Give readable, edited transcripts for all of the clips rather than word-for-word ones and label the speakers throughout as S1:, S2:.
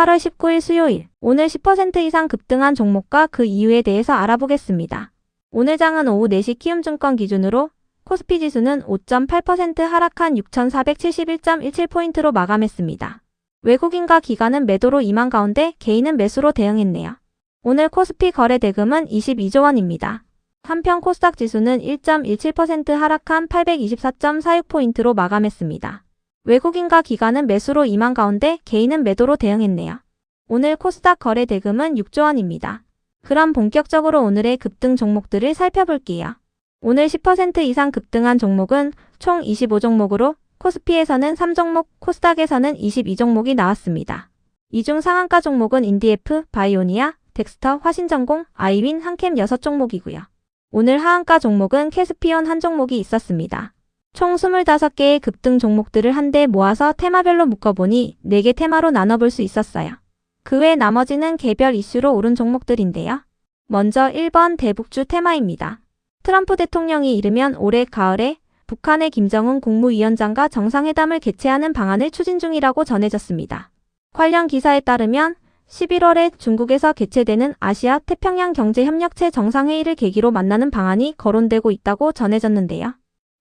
S1: 8월 19일 수요일, 오늘 10% 이상 급등한 종목과 그 이유에 대해서 알아보겠습니다. 오늘 장은 오후 4시 키움증권 기준으로 코스피 지수는 5.8% 하락한 6,471.17포인트로 마감했습니다. 외국인과 기관은 매도로 임한 가운데 개인은 매수로 대응했네요. 오늘 코스피 거래 대금은 22조 원입니다. 한편 코스닥 지수는 1.17% 하락한 824.46포인트로 마감했습니다. 외국인과 기관은 매수로 임한 가운데 개인은 매도로 대응했네요. 오늘 코스닥 거래 대금은 6조 원입니다. 그럼 본격적으로 오늘의 급등 종목들을 살펴볼게요. 오늘 10% 이상 급등한 종목은 총 25종목으로 코스피에서는 3종목, 코스닥에서는 22종목이 나왔습니다. 이 중 상한가 종목은 인디에프, 바이오니아, 덱스터, 화신전공, 아이윈, 한캠 6종목이고요. 오늘 하한가 종목은 캐스피온 한 종목이 있었습니다. 총 25개의 급등 종목들을 한데 모아서 테마별로 묶어보니 4개 테마로 나눠볼 수 있었어요. 그 외 나머지는 개별 이슈로 오른 종목들인데요. 먼저 1번 대북주 테마입니다. 트럼프 대통령이 이르면 올해 가을에 북한의 김정은 국무위원장과 정상회담을 개최하는 방안을 추진 중이라고 전해졌습니다. 관련 기사에 따르면 11월에 중국에서 개최되는 아시아 태평양 경제협력체 정상회의를 계기로 만나는 방안이 거론되고 있다고 전해졌는데요.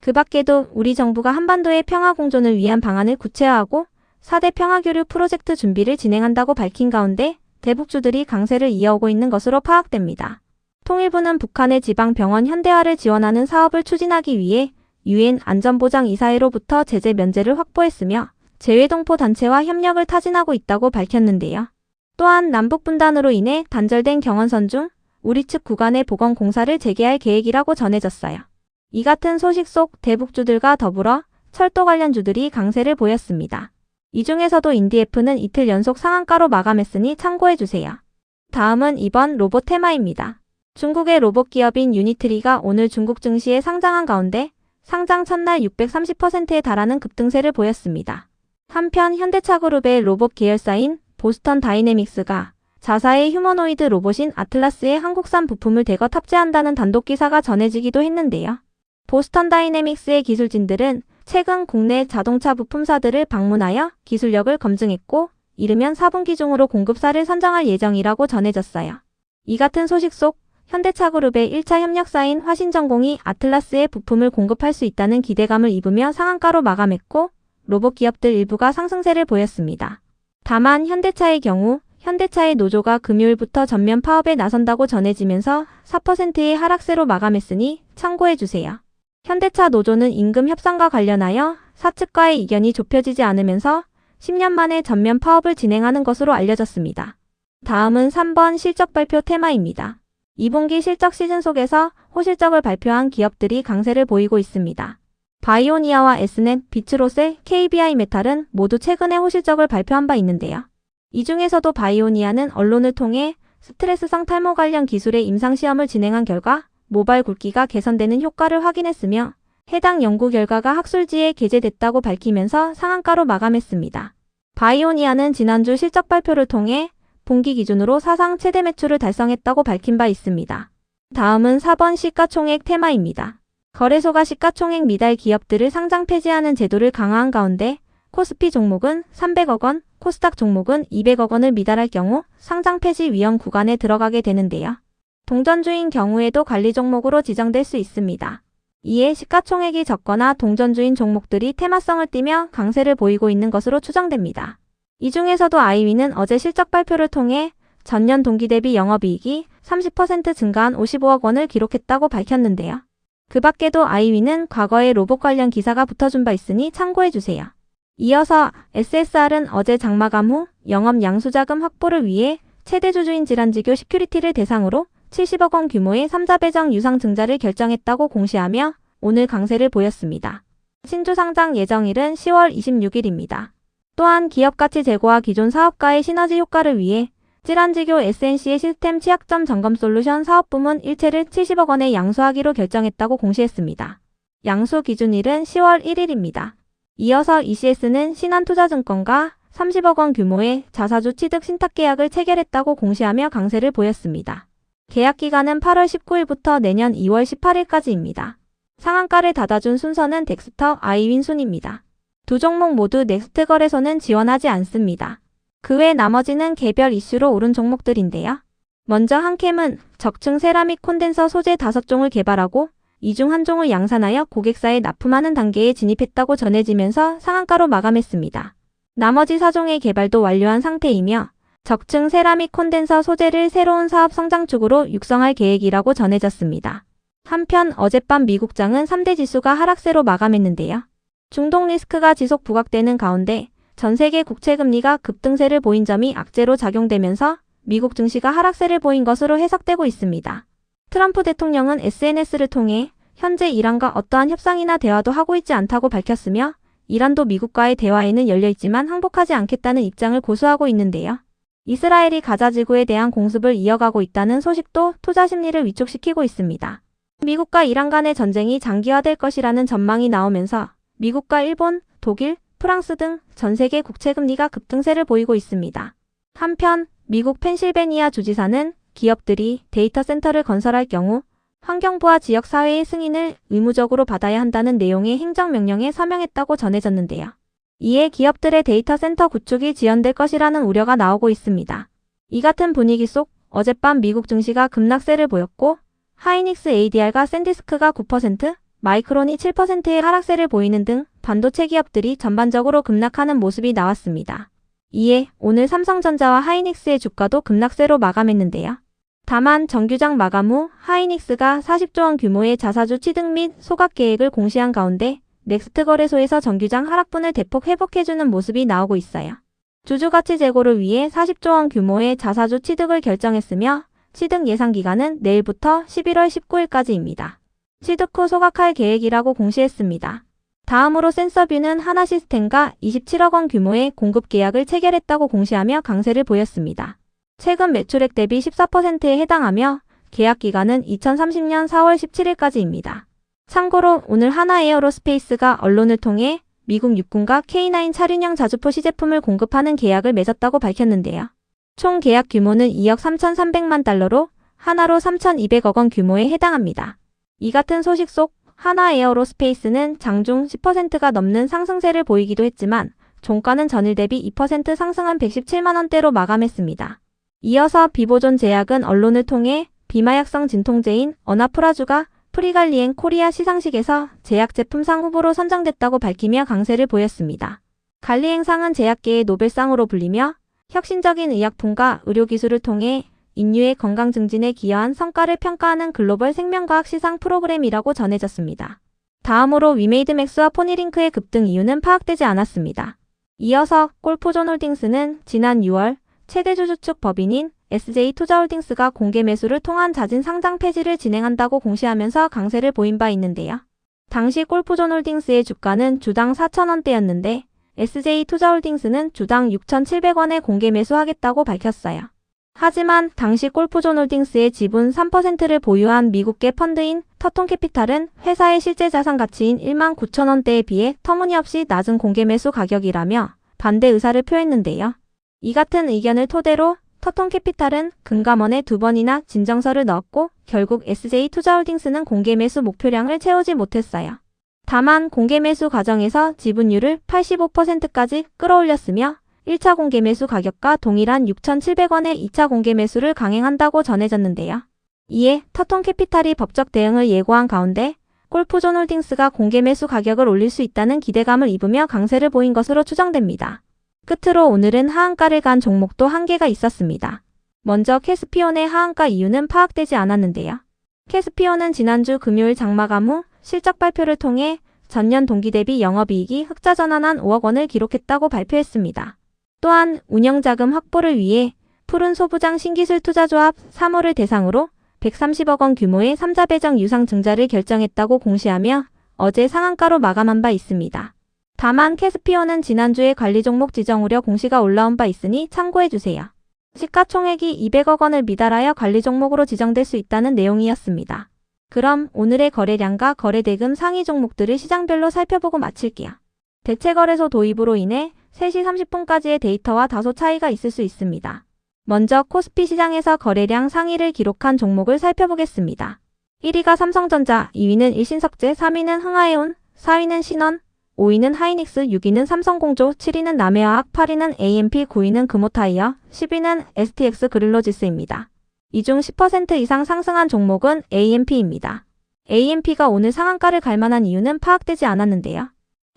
S1: 그 밖에도 우리 정부가 한반도의 평화 공존을 위한 방안을 구체화하고 4대 평화교류 프로젝트 준비를 진행한다고 밝힌 가운데 대북주들이 강세를 이어오고 있는 것으로 파악됩니다. 통일부는 북한의 지방병원 현대화를 지원하는 사업을 추진하기 위해 유엔 안전보장이사회로부터 제재 면제를 확보했으며 재외동포 단체와 협력을 타진하고 있다고 밝혔는데요. 또한 남북분단으로 인해 단절된 경언선 중 우리 측 구간의 복원 공사를 재개할 계획이라고 전해졌어요. 이 같은 소식 속 대북주들과 더불어 철도 관련주들이 강세를 보였습니다. 이 중에서도 인디에프는 이틀 연속 상한가로 마감했으니 참고해주세요. 다음은 이번 로봇 테마입니다. 중국의 로봇 기업인 유니트리가 오늘 중국 증시에 상장한 가운데 상장 첫날 630%에 달하는 급등세를 보였습니다. 한편 현대차그룹의 로봇 계열사인 보스턴 다이내믹스가 자사의 휴머노이드 로봇인 아틀라스의 한국산 부품을 대거 탑재한다는 단독 기사가 전해지기도 했는데요. 보스턴 다이내믹스의 기술진들은 최근 국내 자동차 부품사들을 방문하여 기술력을 검증했고 이르면 4분기 중으로 공급사를 선정할 예정이라고 전해졌어요. 이 같은 소식 속 현대차그룹의 1차 협력사인 화신전공이 아틀라스의 부품을 공급할 수 있다는 기대감을 입으며 상한가로 마감했고 로봇 기업들 일부가 상승세를 보였습니다. 다만 현대차의 경우 현대차의 노조가 금요일부터 전면 파업에 나선다고 전해지면서 4%의 하락세로 마감했으니 참고해주세요. 현대차 노조는 임금 협상과 관련하여 사측과의 이견이 좁혀지지 않으면서 10년 만에 전면 파업을 진행하는 것으로 알려졌습니다. 다음은 3번 실적 발표 테마입니다. 2분기 실적 시즌 속에서 호실적을 발표한 기업들이 강세를 보이고 있습니다. 바이오니아와 에스넷, 비츠로셀, KBI 메탈은 모두 최근에 호실적을 발표한 바 있는데요. 이 중에서도 바이오니아는 언론을 통해 스트레스성 탈모 관련 기술의 임상시험을 진행한 결과 모발 굵기가 개선되는 효과를 확인했으며 해당 연구 결과가 학술지에 게재됐다고 밝히면서 상한가로 마감했습니다. 바이오니아는 지난주 실적 발표를 통해 분기 기준으로 사상 최대 매출을 달성했다고 밝힌 바 있습니다. 다음은 4번 시가총액 테마입니다. 거래소가 시가총액 미달 기업들을 상장 폐지하는 제도를 강화한 가운데 코스피 종목은 300억 원, 코스닥 종목은 200억 원을 미달할 경우 상장 폐지 위험 구간에 들어가게 되는데요. 동전주인 경우에도 관리 종목으로 지정될 수 있습니다. 이에 시가총액이 적거나 동전주인 종목들이 테마성을 띠며 강세를 보이고 있는 것으로 추정됩니다. 이 중에서도 아이윈은 어제 실적 발표를 통해 전년 동기 대비 영업이익이 30% 증가한 55억 원을 기록했다고 밝혔는데요. 그 밖에도 아이윈은 과거에 로봇 관련 기사가 붙어준 바 있으니 참고해주세요. 이어서 SSR은 어제 장마감 후 영업 양수자금 확보를 위해 최대 주주인 질환지교 시큐리티를 대상으로 70억 원 규모의 3자 배정 유상 증자를 결정했다고 공시하며 오늘 강세를 보였습니다. 신주 상장 예정일은 10월 26일입니다. 또한 기업가치 제고와 기존 사업과의 시너지 효과를 위해 찌란지교 SNC의 시스템 취약점 점검 솔루션 사업부문 일체를 70억 원에 양수하기로 결정했다고 공시했습니다. 양수 기준일은 10월 1일입니다. 이어서 ECS는 신한투자증권과 30억 원 규모의 자사주 취득 신탁 계약을 체결했다고 공시하며 강세를 보였습니다. 계약 기간은 8월 19일부터 내년 2월 18일까지입니다. 상한가를 닫아준 순서는 덱스터, 아이윈 순입니다. 두 종목 모두 넥스트 거래소는 지원하지 않습니다. 그 외 나머지는 개별 이슈로 오른 종목들인데요. 먼저 한캠은 적층 세라믹 콘덴서 소재 5종을 개발하고 이 중 한 종을 양산하여 고객사에 납품하는 단계에 진입했다고 전해지면서 상한가로 마감했습니다. 나머지 4종의 개발도 완료한 상태이며 적층 세라믹 콘덴서 소재를 새로운 사업 성장축으로 육성할 계획이라고 전해졌습니다. 한편 어젯밤 미국장은 3대 지수가 하락세로 마감했는데요. 중동 리스크가 지속 부각되는 가운데 전 세계 국채금리가 급등세를 보인 점이 악재로 작용되면서 미국 증시가 하락세를 보인 것으로 해석되고 있습니다. 트럼프 대통령은 SNS를 통해 현재 이란과 어떠한 협상이나 대화도 하고 있지 않다고 밝혔으며 이란도 미국과의 대화에는 열려있지만 항복하지 않겠다는 입장을 고수하고 있는데요. 이스라엘이 가자 지구에 대한 공습을 이어가고 있다는 소식도 투자 심리를 위축시키고 있습니다. 미국과 이란 간의 전쟁이 장기화될 것이라는 전망이 나오면서 미국과 일본, 독일, 프랑스 등 전 세계 국채금리가 급등세를 보이고 있습니다. 한편 미국 펜실베니아 주지사는 기업들이 데이터 센터를 건설할 경우 환경부와 지역사회의 승인을 의무적으로 받아야 한다는 내용의 행정명령에 서명했다고 전해졌는데요. 이에 기업들의 데이터 센터 구축이 지연될 것이라는 우려가 나오고 있습니다. 이 같은 분위기 속 어젯밤 미국 증시가 급락세를 보였고 하이닉스 ADR과 샌디스크가 9%, 마이크론이 7%의 하락세를 보이는 등 반도체 기업들이 전반적으로 급락하는 모습이 나왔습니다. 이에 오늘 삼성전자와 하이닉스의 주가도 급락세로 마감했는데요. 다만 정규장 마감 후 하이닉스가 40조 원 규모의 자사주 취득 및 소각 계획을 공시한 가운데 넥스트 거래소에서 정규장 하락분을 대폭 회복해주는 모습이 나오고 있어요. 주주가치 제고를 위해 40조 원 규모의 자사주 취득을 결정했으며 취득 예상 기간은 내일부터 11월 19일까지입니다. 취득 후 소각할 계획이라고 공시했습니다. 다음으로 센서뷰는 하나시스템과 27억 원 규모의 공급 계약을 체결했다고 공시하며 강세를 보였습니다. 최근 매출액 대비 14%에 해당하며 계약 기간은 2030년 4월 17일까지입니다. 참고로 오늘 하나에어로스페이스가 언론을 통해 미국 육군과 K9 차륜형 자주포 시제품을 공급하는 계약을 맺었다고 밝혔는데요. 총 계약 규모는 2억 3,300만 달러로 하나로 3,200억 원 규모에 해당합니다. 이 같은 소식 속 하나에어로스페이스는 장중 10%가 넘는 상승세를 보이기도 했지만 종가는 전일 대비 2% 상승한 117만 원대로 마감했습니다. 이어서 비보존 제약은 언론을 통해 비마약성 진통제인 어나프라주가 프리갈리엔 코리아 시상식에서 제약 제품상 후보로 선정됐다고 밝히며 강세를 보였습니다. 갈리엔상은 제약계의 노벨상으로 불리며 혁신적인 의약품과 의료기술을 통해 인류의 건강 증진에 기여한 성과를 평가하는 글로벌 생명과학 시상 프로그램이라고 전해졌습니다. 다음으로 위메이드맥스와 포니링크의 급등 이유는 파악되지 않았습니다. 이어서 골프존홀딩스는 지난 6월 최대주주 측 법인인 SJ투자홀딩스가 공개 매수를 통한 자진 상장 폐지를 진행한다고 공시하면서 강세를 보인 바 있는데요. 당시 골프존홀딩스의 주가는 주당 4,000원대였는데 SJ투자홀딩스는 주당 6,700원에 공개 매수하겠다고 밝혔어요. 하지만 당시 골프존홀딩스의 지분 3%를 보유한 미국계 펀드인 터톤캐피탈은 회사의 실제 자산 가치인 19,000원대에 비해 터무니없이 낮은 공개 매수 가격이라며 반대 의사를 표했는데요. 이 같은 의견을 토대로 터톤캐피탈은 금감원에 2번이나 진정서를 넣었고 결국 SJ투자홀딩스는 공개 매수 목표량을 채우지 못했어요. 다만 공개 매수 과정에서 지분율을 85%까지 끌어올렸으며 1차 공개 매수 가격과 동일한 6,700원의 2차 공개 매수를 강행한다고 전해졌는데요. 이에 터톤캐피탈이 법적 대응을 예고한 가운데 골프존홀딩스가 공개 매수 가격을 올릴 수 있다는 기대감을 입으며 강세를 보인 것으로 추정됩니다. 끝으로 오늘은 하한가를 간 종목도 한개가 있었습니다. 먼저 캐스피온의 하한가 이유는 파악되지 않았는데요. 캐스피온은 지난주 금요일 장마감 후 실적 발표를 통해 전년 동기 대비 영업이익이 흑자 전환한 5억 원을 기록했다고 발표했습니다. 또한 운영자금 확보를 위해 푸른 소부장 신기술 투자조합 3호를 대상으로 130억 원 규모의 3자 배정 유상 증자를 결정했다고 공시하며 어제 상한가로 마감한 바 있습니다. 다만 캐스피온은 지난주에 관리 종목 지정 우려 공시가 올라온 바 있으니 참고해주세요. 시가총액이 200억 원을 미달하여 관리 종목으로 지정될 수 있다는 내용이었습니다. 그럼 오늘의 거래량과 거래대금 상위 종목들을 시장별로 살펴보고 마칠게요. 대체거래소 도입으로 인해 3시 30분까지의 데이터와 다소 차이가 있을 수 있습니다. 먼저 코스피 시장에서 거래량 상위를 기록한 종목을 살펴보겠습니다. 1위가 삼성전자, 2위는 일신석재, 3위는 흥하해온, 4위는 신원, 5위는 하이닉스, 6위는 삼성공조, 7위는 남해화학, 8위는 AMP, 9위는 금호타이어, 10위는 STX 그릴로지스입니다. 이 중 10% 이상 상승한 종목은 AMP입니다. AMP가 오늘 상한가를 갈 만한 이유는 파악되지 않았는데요.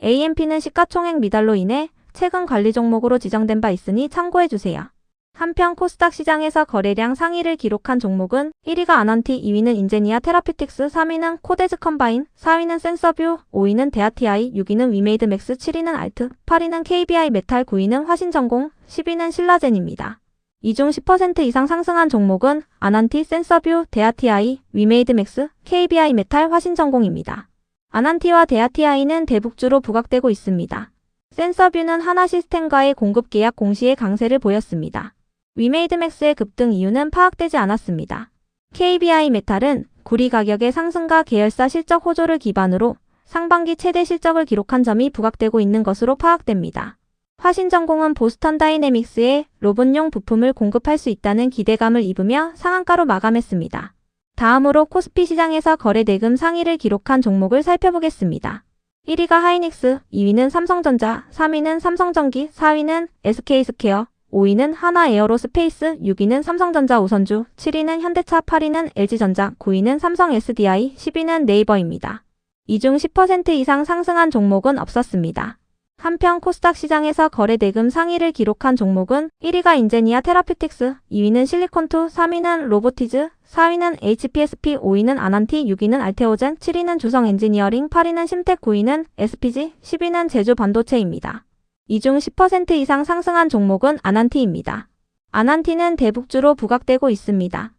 S1: AMP는 시가총액 미달로 인해 최근 관리 종목으로 지정된 바 있으니 참고해주세요. 한편 코스닥 시장에서 거래량 상위를 기록한 종목은 1위가 아난티, 2위는 인제니아 테라퓨틱스, 3위는 코데즈 컴바인, 4위는 센서뷰, 5위는 데아티아이, 6위는 위메이드맥스, 7위는 알트, 8위는 KBI 메탈, 9위는 화신전공, 10위는 신라젠입니다. 이 중 10% 이상 상승한 종목은 아난티, 센서뷰, 데아티아이, 위메이드맥스, KBI 메탈, 화신전공입니다. 아난티와 데아티아이는 대북주로 부각되고 있습니다. 센서뷰는 하나시스템과의 공급 계약 공시에 강세를 보였습니다. 위메이드맥스의 급등 이유는 파악되지 않았습니다. KBI 메탈은 구리 가격의 상승과 계열사 실적 호조를 기반으로 상반기 최대 실적을 기록한 점이 부각되고 있는 것으로 파악됩니다. 화신전공은 보스턴 다이내믹스에 로봇용 부품을 공급할 수 있다는 기대감을 입으며 상한가로 마감했습니다. 다음으로 코스피 시장에서 거래 대금 상위를 기록한 종목을 살펴보겠습니다. 1위가 하이닉스, 2위는 삼성전자, 3위는 삼성전기, 4위는 SK스퀘어, 5위는 하나에어로스페이스, 6위는 삼성전자 우선주, 7위는 현대차, 8위는 LG전자, 9위는 삼성 SDI, 10위는 네이버입니다. 이 중 10% 이상 상승한 종목은 없었습니다. 한편 코스닥 시장에서 거래 대금 상위를 기록한 종목은 1위가 인제니아 테라퓨틱스, 2위는 실리콘투, 3위는 로보티즈, 4위는 HPSP, 5위는 아난티, 6위는 알테오젠, 7위는 주성엔지니어링, 8위는 심텍, 9위는 SPG, 10위는 제주반도체입니다. 이 중 10% 이상 상승한 종목은 아난티입니다. 아난티는 대북주로 부각되고 있습니다.